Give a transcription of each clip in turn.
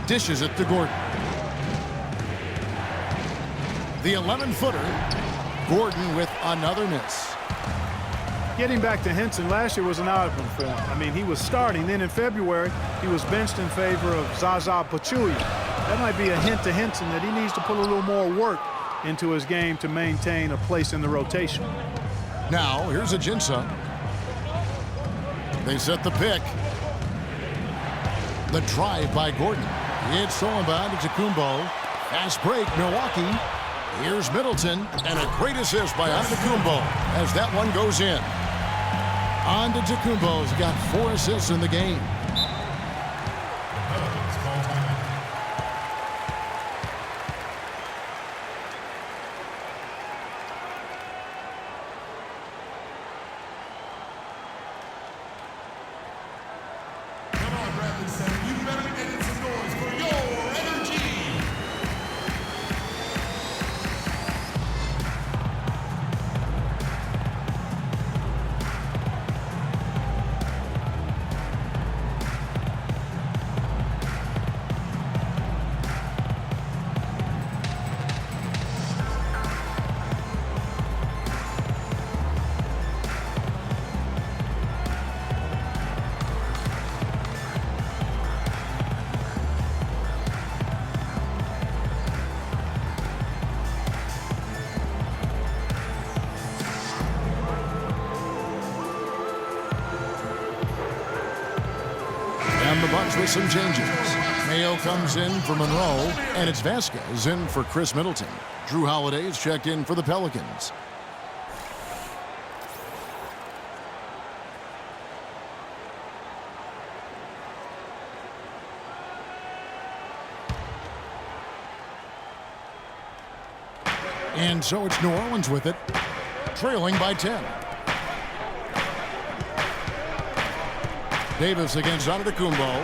Dishes it to Gordon. The 11-footer. Gordon with another miss. Getting back to Henson, last year was an odd one for him. I mean, he was starting. Then in February, he was benched in favor of Zaza Pachulia. That might be a hint to Henson that he needs to put a little more work into his game to maintain a place in the rotation. Now, here's Ajinça. They set the pick. The drive by Gordon. It's stolen by Antetokounmpo. Fast break, Milwaukee. Here's Middleton, and a great assist by Antetokounmpo as that one goes in. Antetokounmpo's got 4 assists in the game. And the Bucks with some changes. Mayo comes in for Monroe, and it's Vasquez in for Chris Middleton. Drew Holiday's checked in for the Pelicans. And so it's New Orleans with it, trailing by 10. Davis against Antetokounmpo.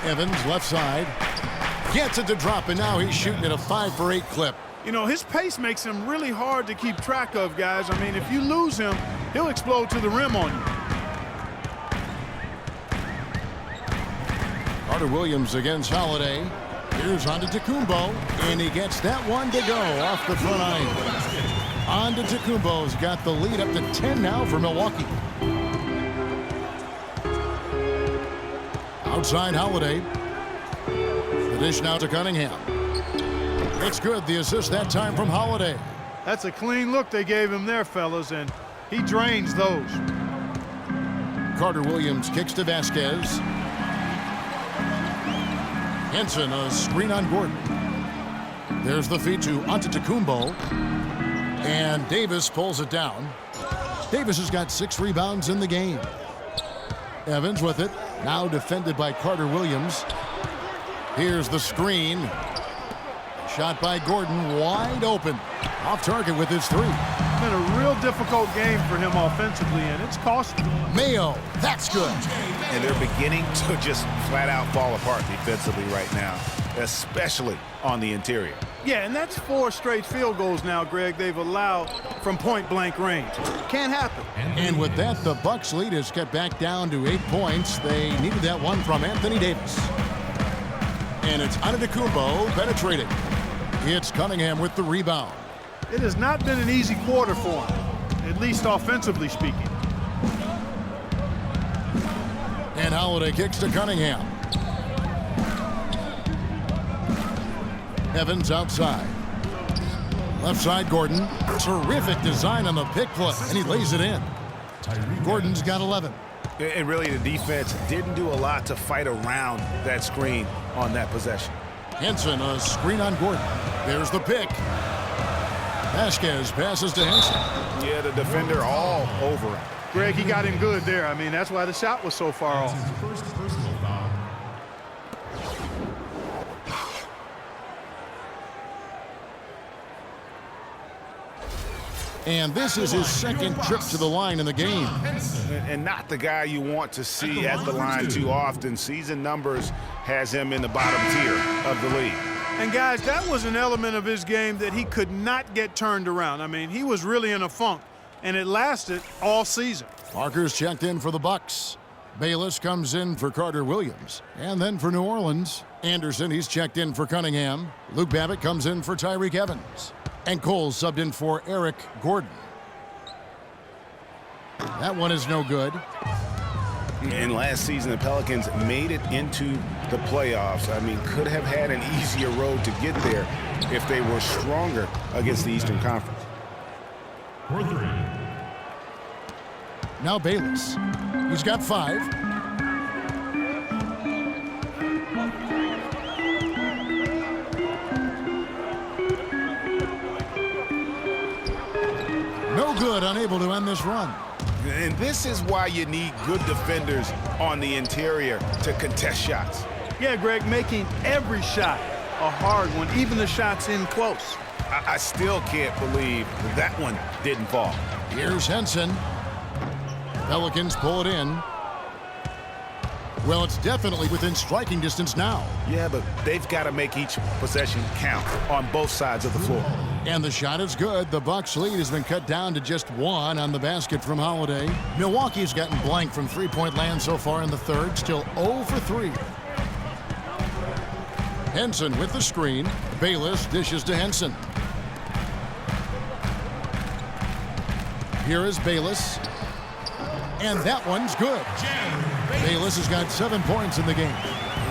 Evans left side. Gets it to drop, and now he's shooting at a 5-for-8 clip. You know, his pace makes him really hard to keep track of, guys. I mean, if you lose him, he'll explode to the rim on you. Carter Williams against Holiday. Here's Antetokounmpo, and he gets that one to go off the front iron. Antetokounmpo's got the lead up to 10 now for Milwaukee. Outside Holiday. The dish now to Cunningham. It's good. The assist that time from Holiday. That's a clean look they gave him there, fellas, and he drains those. Carter Williams kicks to Vasquez. Henson, a screen on Gordon. There's the feed to Antetokounmpo. And Davis pulls it down. Davis has got 6 rebounds in the game. Evans with it. Now defended by Carter Williams. Here's the screen. Shot by Gordon, wide open. Off target with his 3. It's been a real difficult game for him offensively, and it's costing him. Mayo, that's good. And they're beginning to just flat out fall apart defensively right now, especially on the interior. Yeah, and that's 4 straight field goals now, Greg, they've allowed from point-blank range. Can't happen. And with that, the Bucks lead is cut back down to 8 points. They needed that one from Anthony Davis. And it's Antetokounmpo penetrating. It's Cunningham with the rebound. It has not been an easy quarter for him, at least offensively speaking. And Holiday kicks to Cunningham. Evans outside. Left side, Gordon. Terrific design on the pick play, and he lays it in. Gordon's got 11. And really, the defense didn't do a lot to fight around that screen on that possession. Henson, a screen on Gordon. There's the pick. Vasquez passes to Henson. Yeah, the defender all over him. Greg, he got him good there. I mean, that's why the shot was so far off. First personal foul. And this is his second trip to the line in the game. And not the guy you want to see at the line too often. Season numbers has him in the bottom tier of the league. And, guys, that was an element of his game that he could not get turned around. I mean, he was really in a funk, and it lasted all season. Parker's checked in for the Bucks. Bayless comes in for Carter Williams. And then for New Orleans, Anderson, he's checked in for Cunningham. Luke Babbitt comes in for Tyreek Evans. And Cole subbed in for Eric Gordon. That one is no good. And last season, the Pelicans made it into the playoffs. I mean, could have had an easier road to get there if they were stronger against the Eastern Conference. Now Bayless. He's got 5. No good, unable to end this run. And this is why you need good defenders on the interior to contest shots. Yeah, Greg, making every shot a hard one, even the shots in close. I still can't believe that one didn't fall. Here's Henson. Pelicans pull it in. Well, it's definitely within striking distance now. Yeah, but they've got to make each possession count on both sides of the floor. And the shot is good. The Bucks' lead has been cut down to just 1 on the basket from Holiday. Milwaukee's gotten blank from three-point land so far in the third, still 0 for 3. Henson with the screen. Bayless dishes to Henson. Here is Bayless. And that one's good. Bayless has got 7 points in the game.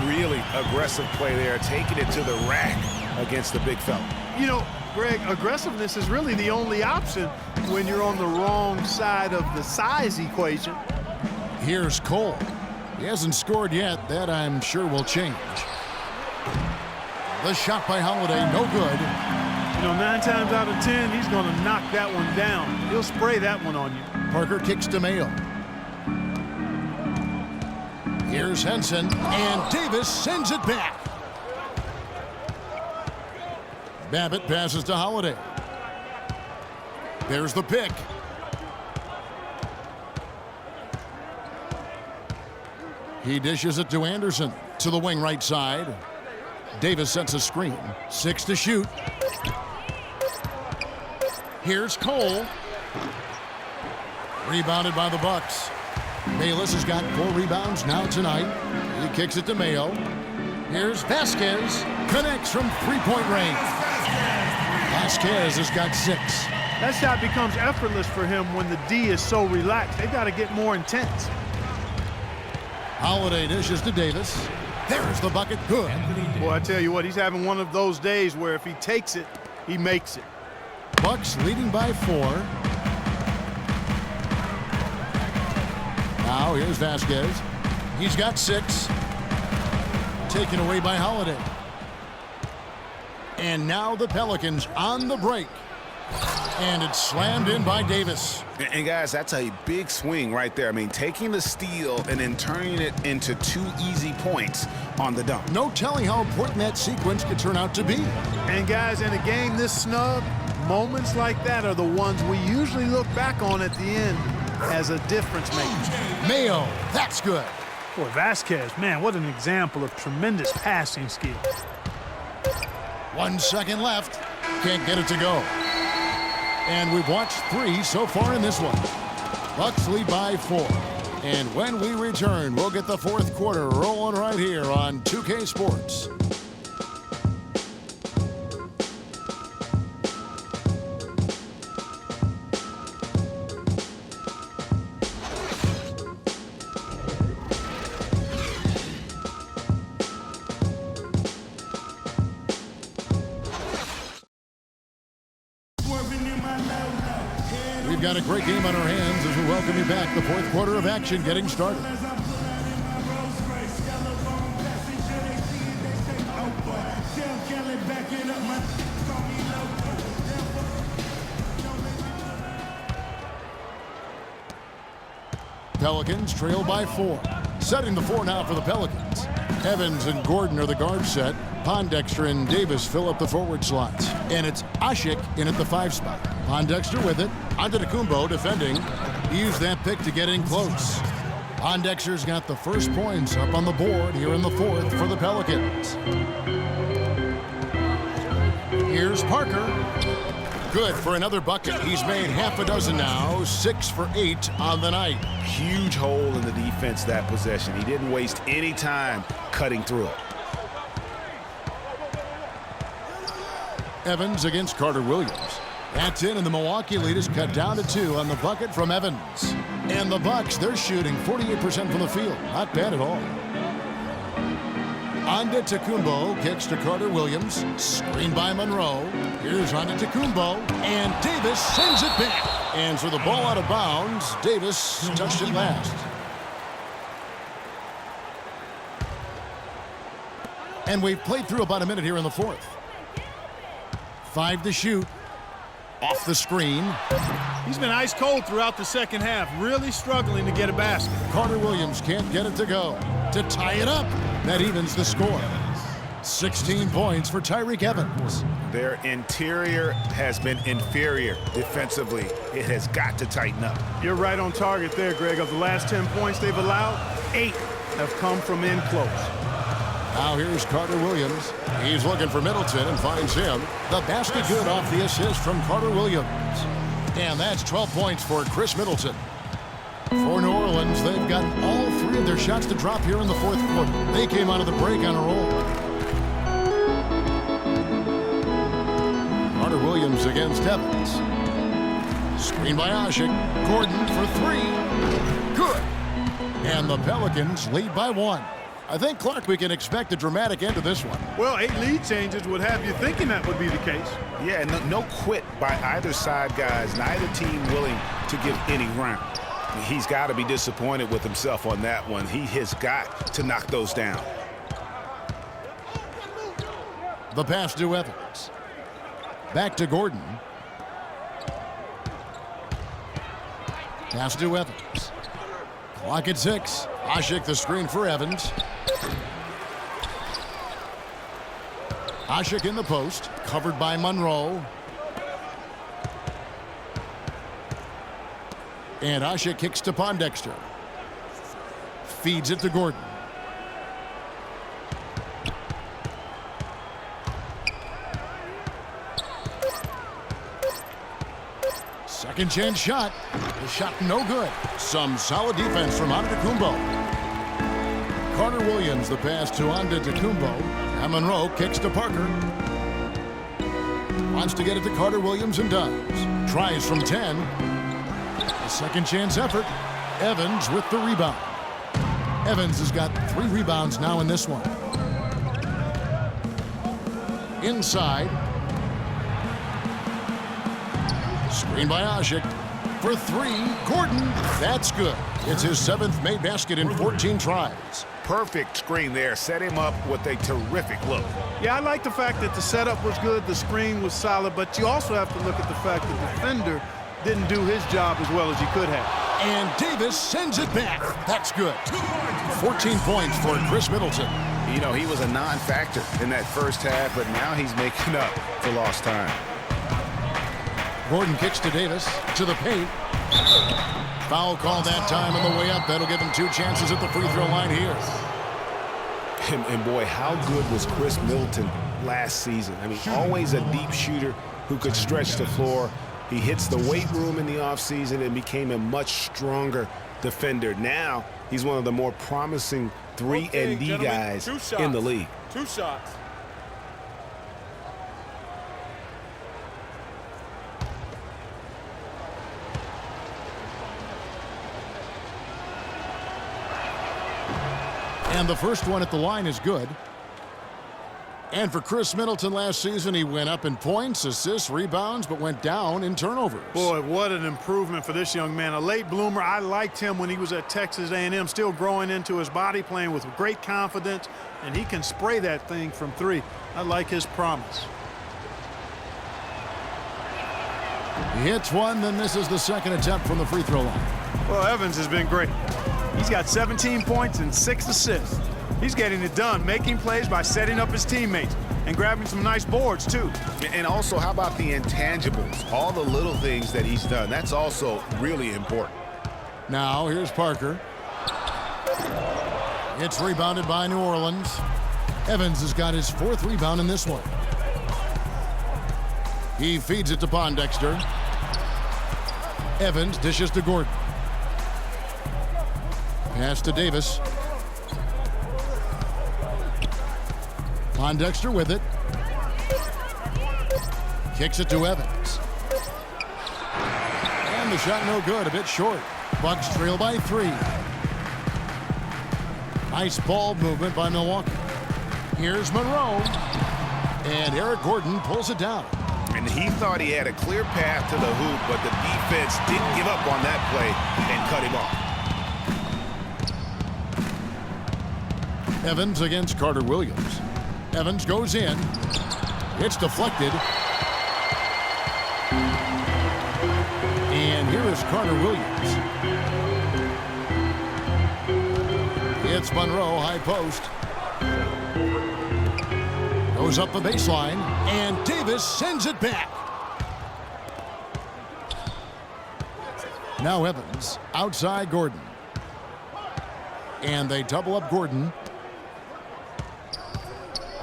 Really aggressive play there, taking it to the rack against the big fella. You know, Greg, aggressiveness is really the only option when you're on the wrong side of the size equation. Here's Cole. He hasn't scored yet. That, I'm sure, will change. The shot by Holiday, no good. You know, 9 times out of 10, he's going to knock that one down. He'll spray that one on you. Parker kicks to Mayo. Here's Henson, and Davis sends it back. Babbitt passes to Holiday. There's the pick. He dishes it to Anderson. To the wing right side. Davis sets a screen. 6 to shoot. Here's Cole. Rebounded by the Bucks. Bayless has got 4 rebounds now tonight. He kicks it to Mayo. Here's Vasquez. Connects from three-point range. Vasquez has got 6. That shot becomes effortless for him when the D is so relaxed. They've got to get more intense. Holiday dishes to Davis. There's the bucket. Good. Boy, I tell you what, he's having one of those days where if he takes it, he makes it. Bucks leading by 4. Now here's Vasquez. He's got 6. Taken away by Holiday. And now the Pelicans on the break. And it's slammed in by Davis. And guys, that's a big swing right there. I mean, taking the steal and then turning it into 2 easy points on the dunk. No telling how important that sequence could turn out to be. And guys, in a game this snug, moments like that are the ones we usually look back on at the end as a difference maker. Mayo, that's good. Boy, Vasquez, man, what an example of tremendous passing skill. 1 second left. Can't get it to go. And we've watched 3 so far in this one. Bucks lead by 4. And when we return, we'll get the 4th quarter rolling right here on 2K Sports. We've got a great game on our hands as we welcome you back. The 4th quarter of action getting started. Pelicans trail by 4. Setting the 4 now for the Pelicans. Evans and Gordon are the guard set. Pondexter and Davis fill up the forward slots. And it's Ashik in at the 5 spot. Pondexter with it. Antetokounmpo defending. He used that pick to get in close. Pondexter's got the first points up on the board here in the 4th for the Pelicans. Here's Parker. Good for another bucket. He's made half a dozen now, 6 for 8 on the night. Huge hole in the defense that possession. He didn't waste any time cutting through it. Evans against Carter Williams. That's in, and the Milwaukee lead is cut down to 2 on the bucket from Evans. And the Bucks, they're shooting 48% from the field. Not bad at all. Antetokounmpo kicks to Carter Williams. Screen by Monroe. Here's Antetokounmpo. And Davis sends it back. And for the ball out of bounds, Davis touched it last. And we've played through about a minute here in the fourth. 5 to shoot. Off the screen. He's been ice cold throughout the second half, really struggling to get a basket. Carter Williams can't get it to go. To tie it up. That evens the score. 16 points for Tyreke Evans. Their interior has been inferior defensively. It has got to tighten up. You're right on target there, Greg. Of the last 10 points they've allowed, 8 have come from in close. Now here's Carter Williams. He's looking for Middleton and finds him. The basket good off the assist from Carter Williams. And that's 12 points for Chris Middleton. For New Orleans, they've gotten all 3 of their shots to drop here in the fourth quarter. They came out of the break on a roll. Carter Williams against Evans. Screen by Asik. Gordon for 3. Good. And the Pelicans lead by 1. I think, Clark, we can expect a dramatic end to this one. Well, 8 lead changes would have you thinking that would be the case. Yeah, no quit by either side, guys. Neither team willing to give any ground. He's got to be disappointed with himself on that one. He has got to knock those down. The pass to Evans. Back to Gordon. Pass to Evans. Clock at 6. Asik the screen for Evans. Asik in the post, covered by Monroe. And Asik kicks to Pondexter. Feeds it to Gordon. Second chance shot. The shot no good. Some solid defense from Antetokounmpo. Carter Williams the pass to Antetokounmpo. And Monroe kicks to Parker. Wants to get it to Carter Williams and does. Tries from 10. A second chance effort. Evans with the rebound. Evans has got 3 rebounds now in this one. Inside. Screen by Asik. For 3. Gordon. That's good. It's his 7th made basket in 14 tries. Perfect screen there. Set him up with a terrific look. Yeah, I like the fact that the setup was good, the screen was solid, but you also have to look at the fact that the defender didn't do his job as well as he could have. And Davis sends it back. That's good. 14 points for Chris Middleton. You know, he was a non-factor in that first half, but now he's making up for lost time. Gordon kicks to Davis, to the paint. Foul call that time on the way up. That'll give him 2 chances at the free throw line here. And boy, how good was Chris Middleton last season? I mean, always a deep shooter who could stretch the floor. He hits the weight room in the offseason and became a much stronger defender. Now, he's one of the more promising 3-and-D guys in the league. 2 shots. And the first one at the line is good. And for Chris Middleton last season, he went up in points, assists, rebounds, but went down in turnovers. Boy, what an improvement for this young man. A late bloomer. I liked him when he was at Texas A&M, still growing into his body, playing with great confidence, and he can spray that thing from 3. I like his promise. He hits one, then this is the second attempt from the free throw line. Well, Evans has been great. He's got 17 points and 6 assists. He's getting it done, making plays by setting up his teammates and grabbing some nice boards, too. And also, how about the intangibles? All the little things that he's done. That's also really important. Now, here's Parker. It's rebounded by New Orleans. Evans has got his 4th rebound in this one. He feeds it to Pondexter. Evans dishes to Gordon. Pass to Davis. Pondexter with it. Kicks it to Evans. And the shot no good, a bit short. Bucks trail by 3. Nice ball movement by Milwaukee. Here's Monroe. And Eric Gordon pulls it down. And he thought he had a clear path to the hoop, but the defense didn't give up on that play and cut him off. Evans against Carter Williams. Evans goes in. It's deflected. And here is Carter Williams. It's Monroe, high post. Goes up the baseline, and Davis sends it back. Now Evans, outside Gordon. And they double up Gordon.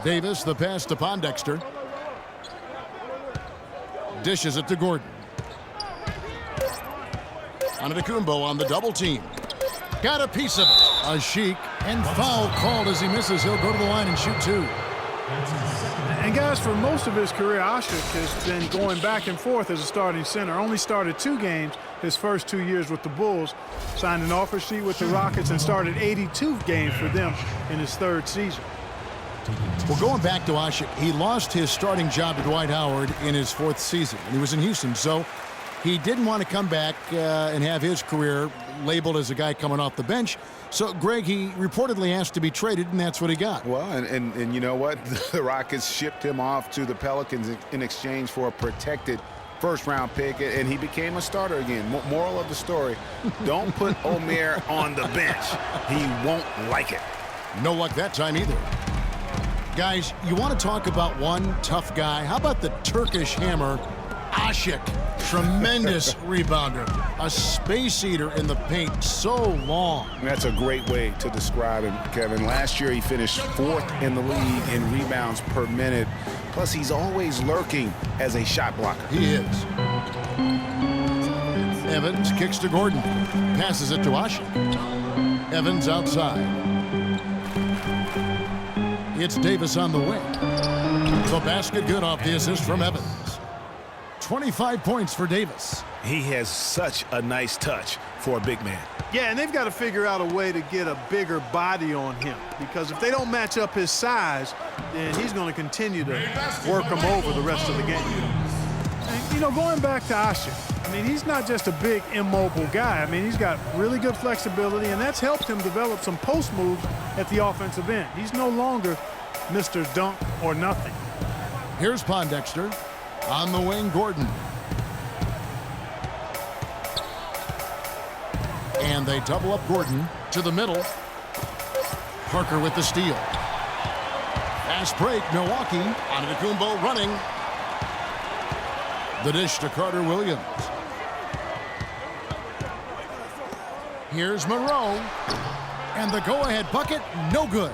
Davis, the pass to Pondexter. Dishes it to Gordon. Antetokounmpo on the double team. Got a piece of it. Asik, and foul called as he misses. He'll go to the line and shoot 2. And guys, for most of his career, Asik has been going back and forth as a starting center. Only started 2 games his first 2 years with the Bulls. Signed an offer sheet with the Rockets and started 82 games for them in his 3rd season. Well, going back to Asik, he lost his starting job to Dwight Howard in his 4th season. And he was in Houston, so he didn't want to come back and have his career labeled as a guy coming off the bench. So, Greg, he reportedly asked to be traded, and that's what he got. Well, and you know what? The Rockets shipped him off to the Pelicans in exchange for a protected first-round pick, and he became a starter again. Moral of the story, don't put Omer on the bench. He won't like it. No luck that time either. Guys, you want to talk about one tough guy? How about the Turkish hammer, Asik? Tremendous rebounder. A space eater in the paint, so long. That's a great way to describe him, Kevin. Last year he finished 4th in the league in rebounds per minute. Plus he's always lurking as a shot blocker. He is. Evans kicks to Gordon. Passes it to Asik. Evans outside. It's Davis on the wing. The basket good off the assist from Evans. 25 points for Davis. He has such a nice touch for a big man. Yeah, and they've got to figure out a way to get a bigger body on him, because if they don't match up his size, then he's going to continue to work him over the rest of the game. And, you know, going back to Asik, I mean, he's not just a big, immobile guy. I mean, he's got really good flexibility, and that's helped him develop some post moves at the offensive end. He's no longer Mr. Dunk or nothing. Here's Pondexter. On the wing, Gordon. And they double up Gordon to the middle. Parker with the steal. Fast break, Milwaukee. Antetokounmpo running. The dish to Carter Williams. Here's Monroe. And the go-ahead bucket, no good.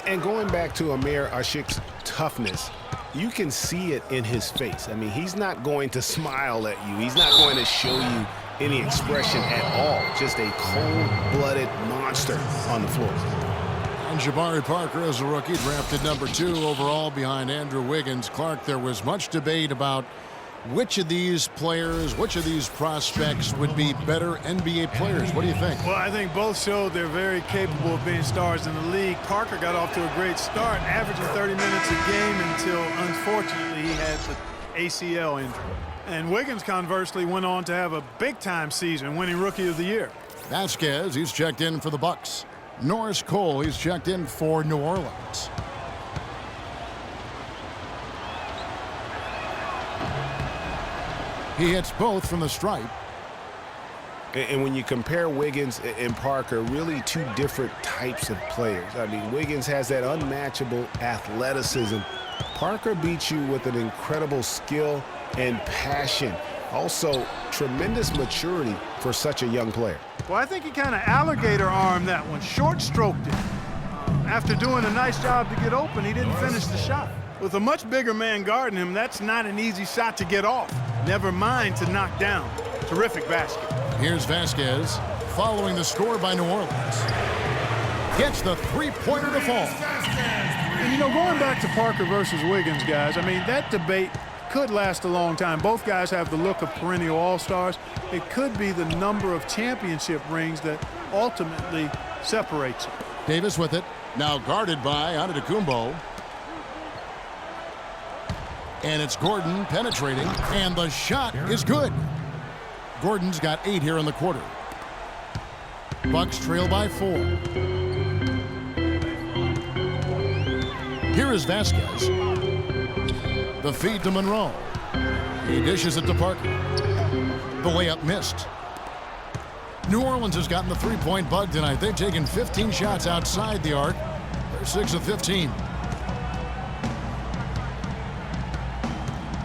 And going back to Omer Asik's toughness, you can see it in his face. I mean, he's not going to smile at you. He's not going to show you any expression at all. Just a cold-blooded monster on the floor. And Jabari Parker is a rookie, drafted number 2 overall behind Andrew Wiggins. Clark, there was much debate about which of these players, which of these prospects would be better NBA players. What do you think? Well, I think both showed they're very capable of being stars in the league. Parker got off to a great start, averaging 30 minutes a game until, unfortunately, he had the ACL injury. And Wiggins, conversely, went on to have a big-time season, winning Rookie of the Year. Vasquez, he's checked in for the Bucks. Norris Cole, he's checked in for New Orleans. He hits both from the stripe. And when you compare Wiggins and Parker, really 2 different types of players. I mean, Wiggins has that unmatchable athleticism. Parker beats you with an incredible skill and passion. Also, tremendous maturity for such a young player. Well, I think he kind of alligator-armed that one, short-stroked it. After doing a nice job to get open, he didn't finish the shot. With a much bigger man guarding him, that's not an easy shot to get off. Never mind to knock down. Terrific basket. Here's Vasquez following the score by New Orleans. Gets the three-pointer to fall. And, you know, going back to Parker versus Wiggins, guys, I mean, that debate could last a long time. Both guys have the look of perennial all-stars. It could be the number of championship rings that ultimately separates them. Davis with it. Now guarded by Antetokounmpo. And it's Gordon penetrating, and the shot is good. Gordon's got 8 here in the quarter. Bucks trail by 4. Here is Vasquez. The feed to Monroe. He dishes it to Parker. The layup missed. New Orleans has gotten the three-point bug tonight. They've taken 15 shots outside the arc. They're 6 of 15.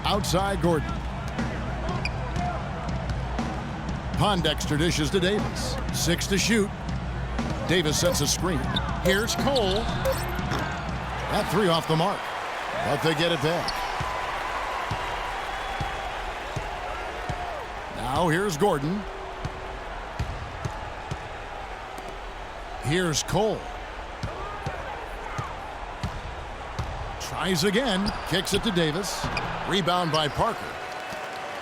Outside Gordon. Pondexter dishes to Davis. 6 to shoot. Davis sets a screen. Here's Cole. That 3 off the mark, but they get it back. Now here's Gordon. Here's Cole. Tries again. Kicks it to Davis. Rebound by Parker.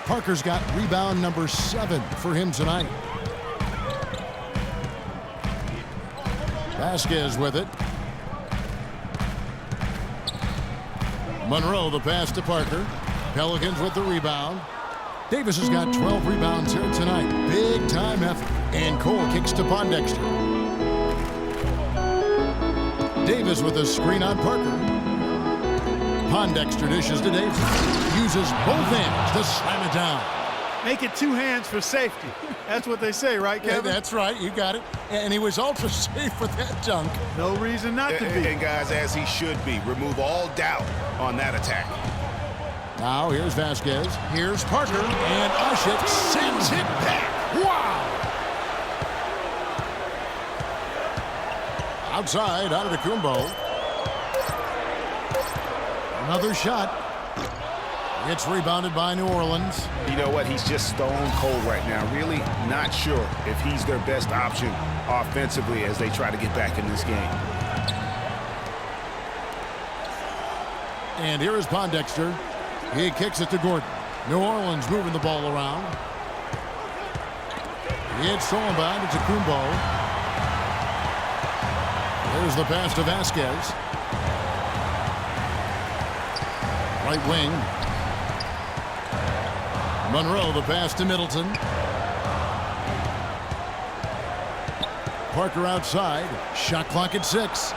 Parker's got rebound number 7 for him tonight. Vasquez with it. Monroe the pass to Parker. Pelicans with the rebound. Davis has got 12 rebounds here tonight. Big time effort. And Cole kicks to Pondexter. Davis with a screen on Parker. Pondexter dishes to Davis. Uses both hands to slam it down. Make it 2 hands for safety. That's what they say, right, Kevin? Yeah, that's right. You got it. And he was ultra safe with that dunk. No reason not to be. And guys, as he should be. Remove all doubt on that attack. Now here's Vasquez. Here's Parker. And Ashik sends it back. Wow! Outside, Antetokounmpo. Another shot. It's rebounded by New Orleans. You know what? He's just stone cold right now. Really not sure if he's their best option offensively as they try to get back in this game. And here is Pondexter. He kicks it to Gordon. New Orleans moving the ball around. It's stolen by Antetokounmpo. There's the pass to Vasquez. Right wing. Monroe the pass to Middleton. Parker outside. Shot clock at 6.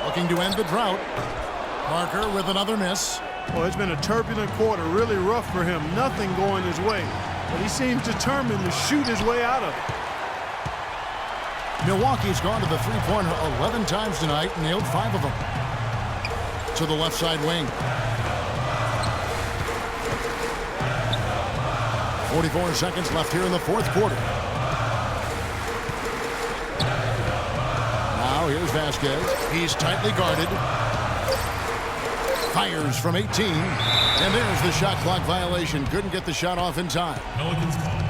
Looking to end the drought. Parker with another miss. Well, it's been a turbulent quarter, really rough for him. Nothing going his way. But he seems determined to shoot his way out of it. Milwaukee's gone to the three-pointer 11 times tonight and nailed 5 of them. To the left side wing. 44 seconds left here in the fourth quarter. Now here's Vasquez. He's tightly guarded. Fires from 18. And there's the shot clock violation. Couldn't get the shot off in time. Pelicans call.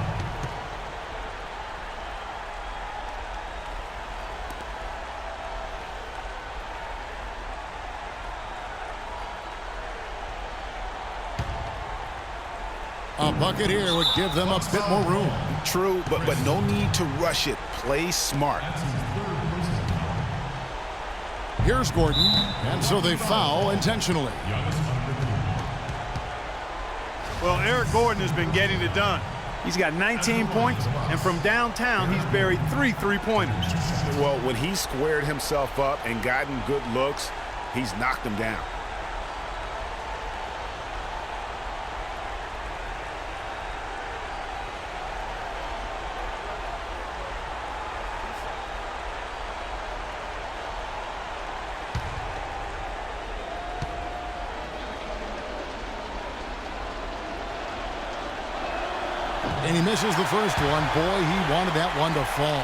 A bucket here would give them a bit more room. True, but no need to rush it. Play smart. Here's Gordon, and so they foul intentionally. Well, Eric Gordon has been getting it done. He's got 19 points, and from downtown, he's buried 3 three-pointers. Well, when he squared himself up and gotten good looks, he's knocked them down. And he misses the first one. Boy, he wanted that one to fall.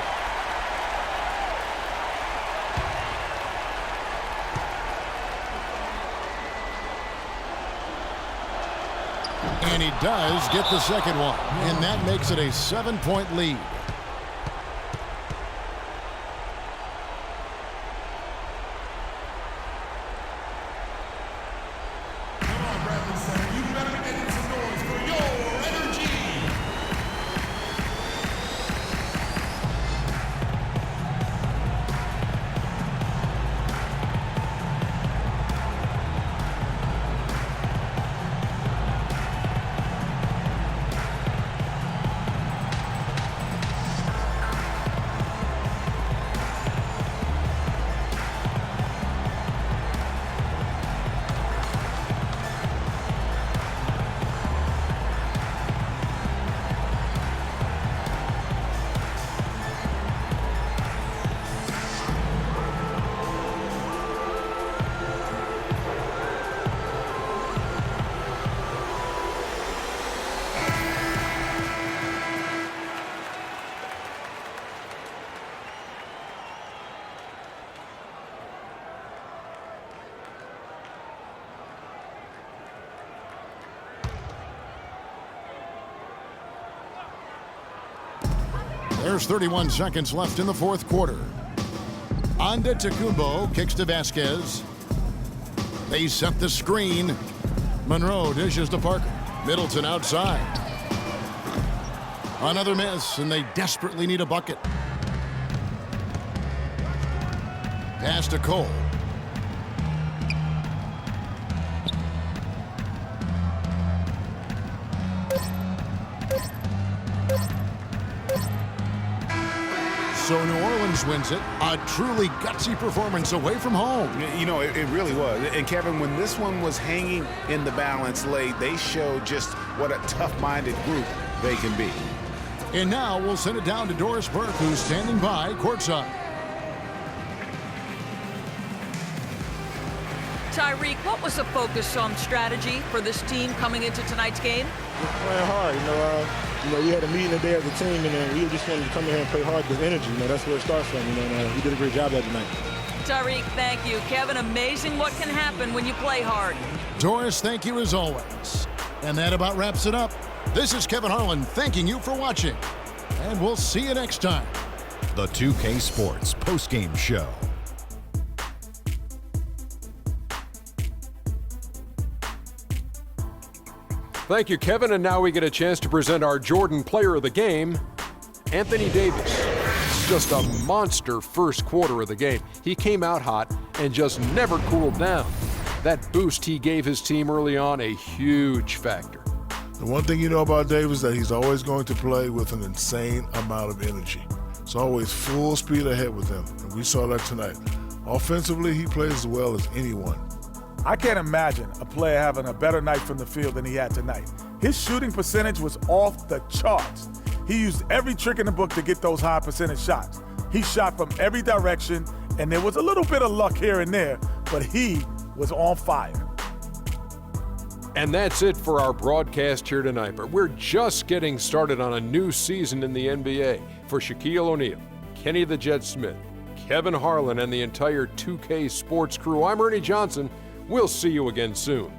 And he does get the second one. And that makes it a 7-point lead. There's 31 seconds left in the fourth quarter. Antetokounmpo kicks to Vasquez. They set the screen. Monroe dishes to Parker. Middleton outside. Another miss, and they desperately need a bucket. Pass to Cole. So New Orleans wins it. A truly gutsy performance away from home. You know, it really was. And Kevin, when this one was hanging in the balance late, they showed just what a tough-minded group they can be. And now we'll send it down to Doris Burke, who's standing by courtside. Tyreek, what was the focus on strategy for this team coming into tonight's game? We're playing hard. We had a meeting today as a team, and we just wanted to come in here and play hard with energy. That's where it starts from. And we did a great job that tonight. Tyreek, thank you. Kevin, amazing what can happen when you play hard. Doris, thank you as always. And that about wraps it up. This is Kevin Harlan thanking you for watching. And we'll see you next time. The 2K Sports postgame show. Thank you, Kevin. And now we get a chance to present our Jordan Player of the Game, Anthony Davis. Just a monster first quarter of the game. He came out hot and just never cooled down. That boost he gave his team early on, a huge factor. The one thing you know about Davis is that he's always going to play with an insane amount of energy. It's always full speed ahead with him, and we saw that tonight. Offensively, he plays as well as anyone. I can't imagine a player having a better night from the field than he had tonight. His shooting percentage was off the charts. He used every trick in the book to get those high percentage shots. He shot from every direction, and there was a little bit of luck here and there, but he was on fire. And that's it for our broadcast here tonight. But we're just getting started on a new season in the NBA. For Shaquille O'Neal, Kenny the Jet Smith, Kevin Harlan, and the entire 2K Sports crew, I'm Ernie Johnson. We'll see you again soon.